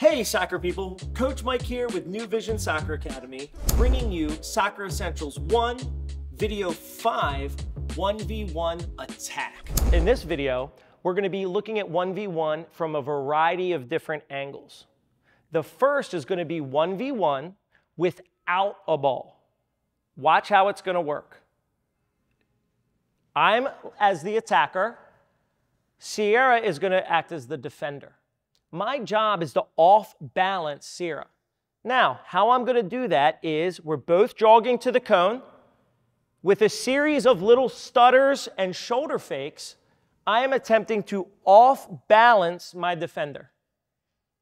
Hey soccer people, Coach Mike here with New Vision Soccer Academy, bringing you Soccer Essentials 1, Video 5, 1v1 Attack. In this video, we're going to be looking at 1v1 from a variety of different angles. The first is going to be 1v1 without a ball. Watch how it's going to work. I'm as the attacker. Sierra is going to act as the defender. My job is to off-balance Sierra. Now, how I'm going to do that is we're both jogging to the cone. With a series of little stutters and shoulder fakes, I am attempting to off-balance my defender.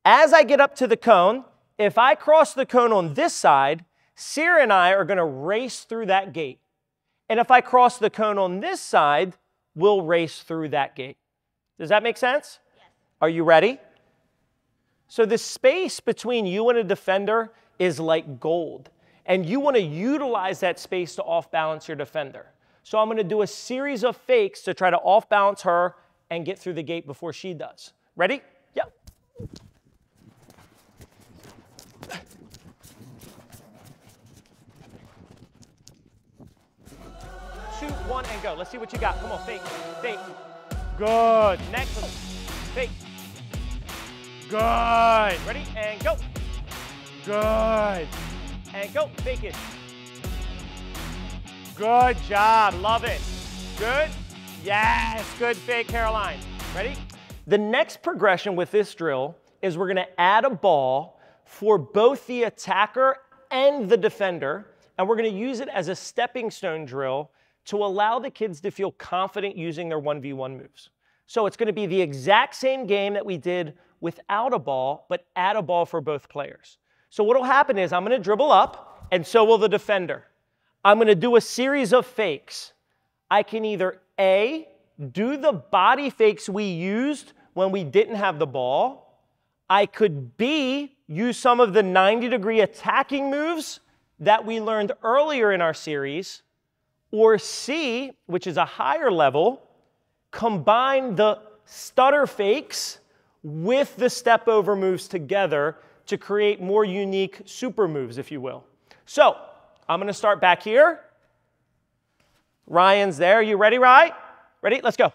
As I get up to the cone, if I cross the cone on this side, Sierra and I are going to race through that gate. And if I cross the cone on this side, we'll race through that gate. Does that make sense? Yes. Are you ready? So the space between you and a defender is like gold. And you want to utilize that space to off-balance your defender. So I'm going to do a series of fakes to try to off-balance her and get through the gate before she does. Ready? Yep. Shoot, one, and go. Let's see what you got. Come on, fake, fake. Good. Next one. Fake. Good. Ready? And go. Good. And go. Fake it. Good job. Love it. Good. Yes. Good fake, Caroline. Ready? The next progression with this drill is we're going to add a ball for both the attacker and the defender, and we're going to use it as a stepping stone drill to allow the kids to feel confident using their 1v1 moves. So it's going to be the exact same game that we did without a ball, but add a ball for both players. So what will happen is I'm going to dribble up, and so will the defender. I'm going to do a series of fakes. I can either A, do the body fakes we used when we didn't have the ball. I could B, use some of the 90-degree attacking moves that we learned earlier in our series. Or C, which is a higher level, combine the stutter fakes with the step over moves together to create more unique super moves, if you will. So I'm going to start back here. Ryan's there. You ready, Ryan? Ready? Let's go.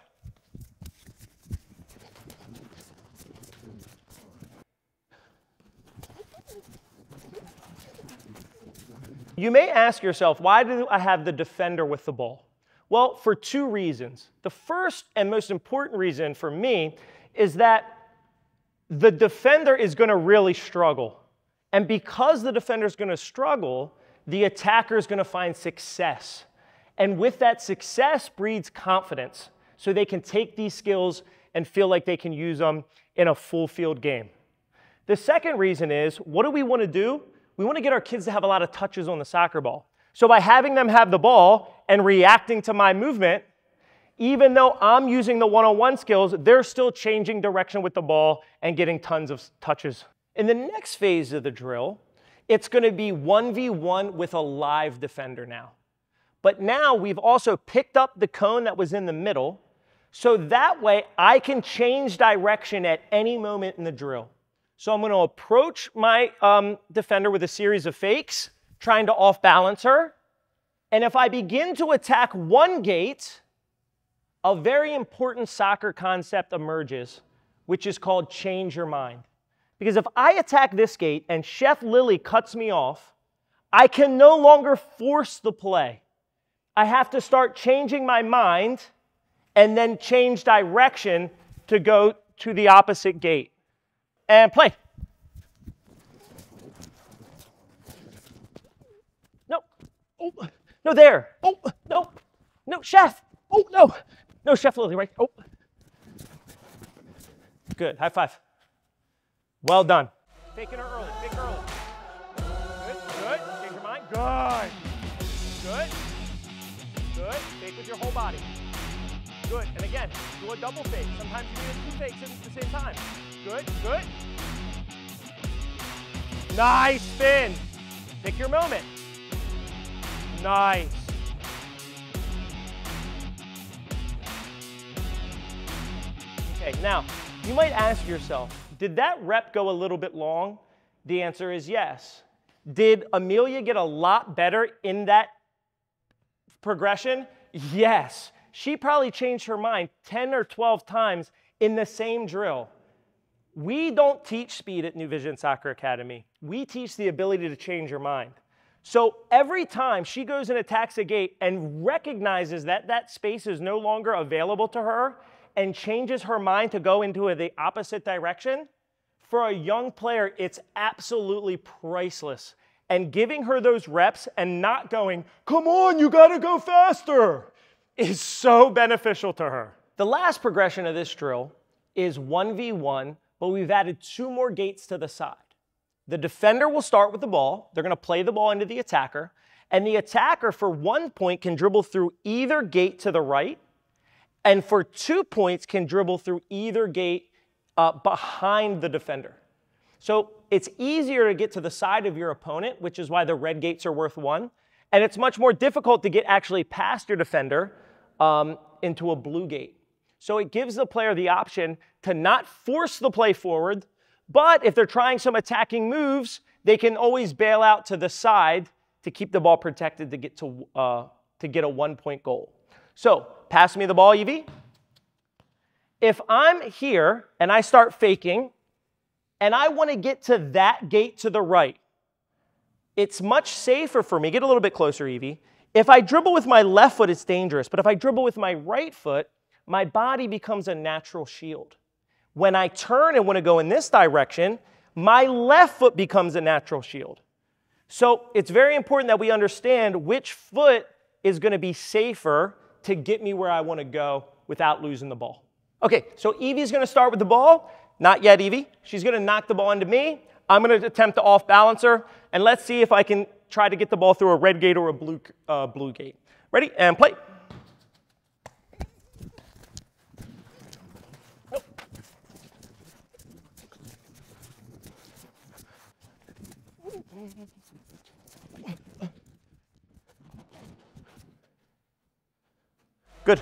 You may ask yourself, why do I have the defender with the ball? Well, for two reasons. The first and most important reason for me is that the defender is going to really struggle. And because the defender is going to struggle, the attacker is going to find success. And with that success breeds confidence. So they can take these skills and feel like they can use them in a full field game. The second reason is, what do we want to do? We want to get our kids to have a lot of touches on the soccer ball. So by having them have the ball and reacting to my movement, even though I'm using the one-on-one skills, they're still changing direction with the ball and getting tons of touches. In the next phase of the drill, it's going to be 1v1 with a live defender now. But now we've also picked up the cone that was in the middle, so that way I can change direction at any moment in the drill. So I'm going to approach my defender with a series of fakes, trying to off-balance her. And if I begin to attack one gate, a very important soccer concept emerges, which is called change your mind. Because if I attack this gate and Chef Lily cuts me off, I can no longer force the play. I have to start changing my mind and then change direction to go to the opposite gate. And play. No. Oh, no, there. Oh, no. No, Chef. Oh, no. No, Chef Lily, right? Oh. Good. High five. Well done. Faking her early. Fake her early. Good. Good. Change your mind. Good. Good. Good. Fake with your whole body. Good. And again, do a double fake. Sometimes you need two fakes at the same time. Good. Good. Nice spin. Pick your moment. Nice. Okay, now, you might ask yourself, did that rep go a little bit long? The answer is yes. Did Amelia get a lot better in that progression? Yes. She probably changed her mind 10 or 12 times in the same drill. We don't teach speed at New Vision Soccer Academy. We teach the ability to change your mind. So every time she goes and attacks a gate and recognizes that that space is no longer available to her and changes her mind to go into the opposite direction, for a young player, it's absolutely priceless. And giving her those reps and not going, come on, you gotta go faster, is so beneficial to her. The last progression of this drill is 1v1, but we've added 2 more gates to the side. The defender will start with the ball. They're gonna play the ball into the attacker. And the attacker, for 1 point, can dribble through either gate to the right. And for 2 points, can dribble through either gate behind the defender. So it's easier to get to the side of your opponent, which is why the red gates are worth 1. And it's much more difficult to get actually past your defender into a blue gate. So it gives the player the option to not force the play forward, but if they're trying some attacking moves, they can always bail out to the side to keep the ball protected to get a 1 point goal. So pass me the ball, Evie. If I'm here and I start faking and I want to get to that gate to the right, it's much safer for me. Get a little bit closer, Evie. If I dribble with my left foot, it's dangerous. But if I dribble with my right foot, my body becomes a natural shield. When I turn and want to go in this direction, my left foot becomes a natural shield. So it's very important that we understand which foot is going to be safer to get me where I want to go without losing the ball. Okay, so Evie's going to start with the ball. Not yet, Evie. She's going to knock the ball into me. I'm going to attempt to off-balance her, and let's see if I can try to get the ball through a red gate or a blue gate. Ready? And play. Good.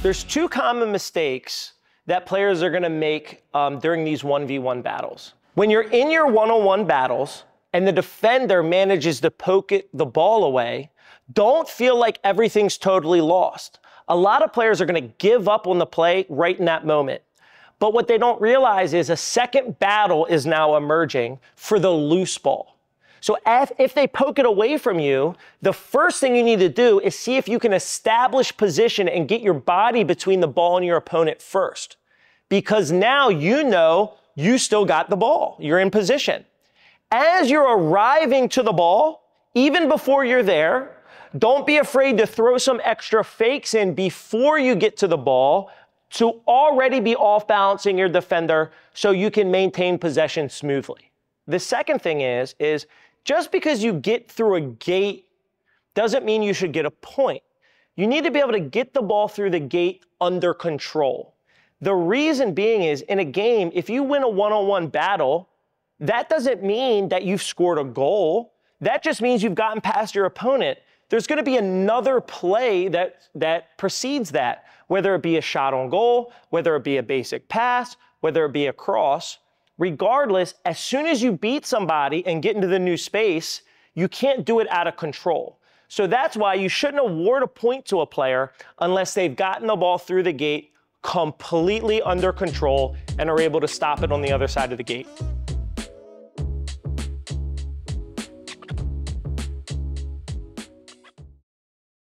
There's 2 common mistakes that players are going to make during these 1v1 battles. When you're in your one-on-one battles and the defender manages to poke the ball away, don't feel like everything's totally lost. A lot of players are going to give up on the play right in that moment. But what they don't realize is a second battle is now emerging for the loose ball. So if they poke it away from you, the first thing you need to do is see if you can establish position and get your body between the ball and your opponent first. Because now you know you still got the ball. You're in position. As you're arriving to the ball, even before you're there, don't be afraid to throw some extra fakes in before you get to the ball to already be off-balancing your defender so you can maintain possession smoothly. The second thing is just because you get through a gate doesn't mean you should get a point. You need to be able to get the ball through the gate under control. The reason being is, in a game, if you win a one-on-one battle, that doesn't mean that you've scored a goal. That just means you've gotten past your opponent. There's going to be another play that precedes that, whether it be a shot on goal, whether it be a basic pass, whether it be a cross. Regardless, as soon as you beat somebody and get into the new space, you can't do it out of control. So that's why you shouldn't award a point to a player unless they've gotten the ball through the gate completely under control and are able to stop it on the other side of the gate.